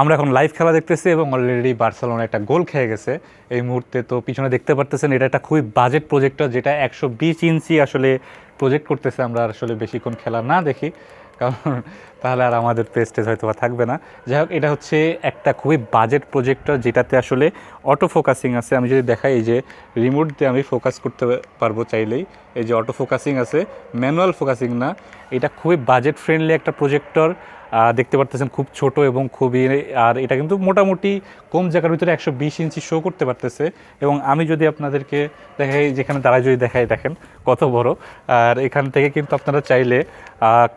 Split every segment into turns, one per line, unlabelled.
আমরা এখন লাইভ খেলা দেখতেছি এবং অলরেডি বার্সেলোনা একটা গোল খেয়ে গেছে এই মুহূর্তে। তো পিছনে দেখতে পারতেছেন এটা একটা খুবই বাজেট প্রজেক্টর, যেটা 120 ইঞ্চি আসলে প্রজেক্ট করতেছে। আমরা আসলে বেশিক্ষণ খেলা না দেখি, কারণ তাহলে আর আমাদের পেজটেজ হয়তো বা থাকবে না। যাই হোক, এটা হচ্ছে একটা খুবই বাজেট প্রজেক্টর যেটাতে আসলে অটো ফোকাসিং আছে। আমি যদি দেখাই, এই যে রিমোট দিয়ে আমি ফোকাস করতে পারবো চাইলেই। এই যে অটো ফোকাসিং আছে, ম্যানুয়াল ফোকাসিং না। এটা খুবই বাজেট ফ্রেন্ডলি একটা প্রজেক্টর। দেখতে পারতেছেন খুব ছোট এবং খুবই, আর এটা কিন্তু মোটামুটি কম জায়গার ভিতরে 120 ইঞ্চি শো করতে পারতেছে। এবং আমি যদি আপনাদেরকে দেখাই, যেখানে দাঁড়ায় যদি দেখাই, দেখেন কত বড়। আর এখান থেকে কিন্তু আপনারা চাইলে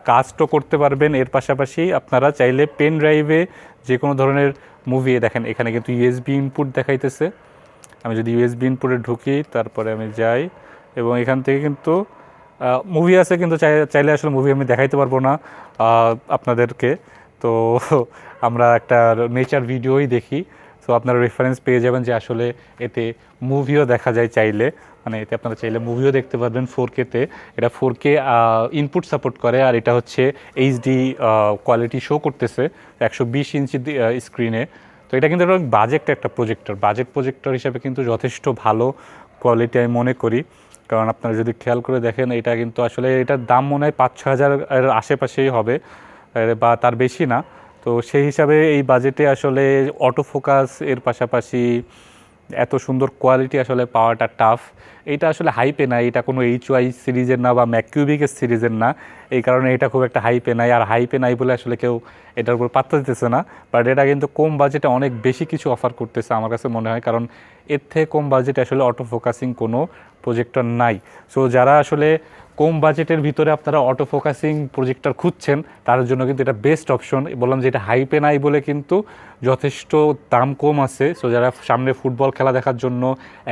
কাজও করতে পারবেন। এর পাশাপাশি আপনারা চাইলে পেন ড্রাইভে যে কোনো ধরনের মুভি, দেখেন এখানে কিন্তু ইউএসবি ইনপুট দেখাইতেছে। আমি যদি ইউএসবি ইনপুটে ঢুকি, তারপরে আমি যাই, এবং এখান থেকে কিন্তু মুভি আছে, কিন্তু চাইলে আসলে মুভি আমি দেখাইতে পারবো না আপনাদেরকে। তো আমরা একটা নেচার ভিডিওই দেখি, তো আপনারা রেফারেন্স পেয়ে যাবেন যে আসলে এতে মুভিও দেখা যায় চাইলে। মানে এতে আপনারা চাইলে মুভিও দেখতে পারবেন 4K-তে। এটা 4K ইনপুট সাপোর্ট করে, আর এটা হচ্ছে এইচডি কোয়ালিটি শো করতেছে 120 ইঞ্চি স্ক্রিনে। তো এটা কিন্তু বাজেট একটা প্রজেক্টর, বাজেট প্রজেক্টর হিসাবে কিন্তু যথেষ্ট ভালো কোয়ালিটি আমি মনে করি। কারণ আপনারা যদি খেয়াল করে দেখেন, এটা কিন্তু আসলে এটার দাম মনে হয় 5-6 হাজারের আশেপাশেই হবে, বা তার বেশি না। তো সেই হিসাবে এই বাজেটে আসলে অটো ফোকাস এর পাশাপাশি এত সুন্দর কোয়ালিটি আসলে পাওয়াটা টাফ। এটা আসলে হাইপে নাই, এটা কোনো HY সিরিজের না বা ম্যাককিউবিকের সিরিজের না, এই কারণে এটা খুব একটা হাইপে নাই। আর হাইপে নাই বলে আসলে কেউ এটার উপর পাত্তা দিতেছে না। বাট এটা কিন্তু কম বাজেটে অনেক বেশি কিছু অফার করতেছে আমার কাছে মনে হয়, কারণ এর থেকে কম বাজেটে আসলে অটো ফোকাসিং কোনো প্রজেক্টর নাই। সো যারা আসলে কম বাজেটের ভিতরে আপনারা অটো ফোকাসিং প্রজেক্টর খুঁজছেন, তার জন্য কিন্তু এটা বেস্ট অপশন। বললাম যে এটা হাইপে নাই বলে কিন্তু যথেষ্ট দাম কম আছে। সো যারা সামনে ফুটবল খেলা দেখার জন্য,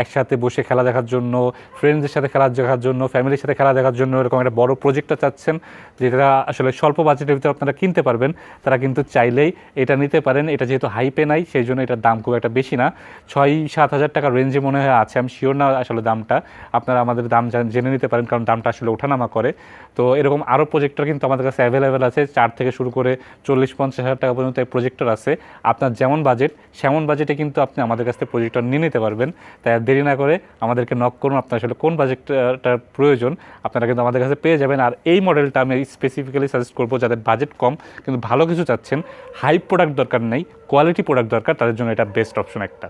একসাথে বসে খেলা দেখার জন্য, ফ্রেন্ডসদের সাথে খেলা দেখার জন্য, ফ্যামিলির সাথে খেলা দেখার জন্য এরকম একটা বড় প্রজেক্টর চাচ্ছেন, যেটা আসলে স্বল্প বাজেটের ভিতরে আপনারা কিনতে পারবেন, তারা কিন্তু চাইলেই এটা নিতে পারেন। এটা যেহেতু হাইপে নাই, সেই জন্য এটার দাম খুব একটা বেশি না, 6-7 হাজার টাকার রেঞ্জে মনে হয় আছে, আমি শিওর না আসলে দামটা। আপনারা আমাদের দাম জেনে নিতে পারেন, কারণ দামটা আসলে ওঠানামা করে। তো এরকম আরও প্রজেক্টর কিন্তু আমাদের কাছে অ্যাভেলেবেল আছে, 4 থেকে শুরু করে 40-50 হাজার টাকা পর্যন্ত এই প্রজেক্টর আছে। আপনার যেমন বাজেট সেমন বাজেটে কিন্তু আপনি আমাদের কাছ থেকে প্রজেক্টর নিয়ে নিতে পারবেন। তাই আর দেরি না করে আমাদেরকে নক করুন, আপনার আসলে কোন বাজেটটার প্রয়োজন আপনারা কিন্তু আমাদের কাছে পেয়ে যাবেন। আর এই মডেলটা আমি স্পেসিফিক্যালি সাজেস্ট করবো যাদের বাজেট কম কিন্তু ভালো কিছু চাচ্ছেন, হাই প্রোডাক্ট দরকার নেই, কোয়ালিটি প্রোডাক্ট দরকার, তাদের জন্য এটা বেস্ট অপশন একটা।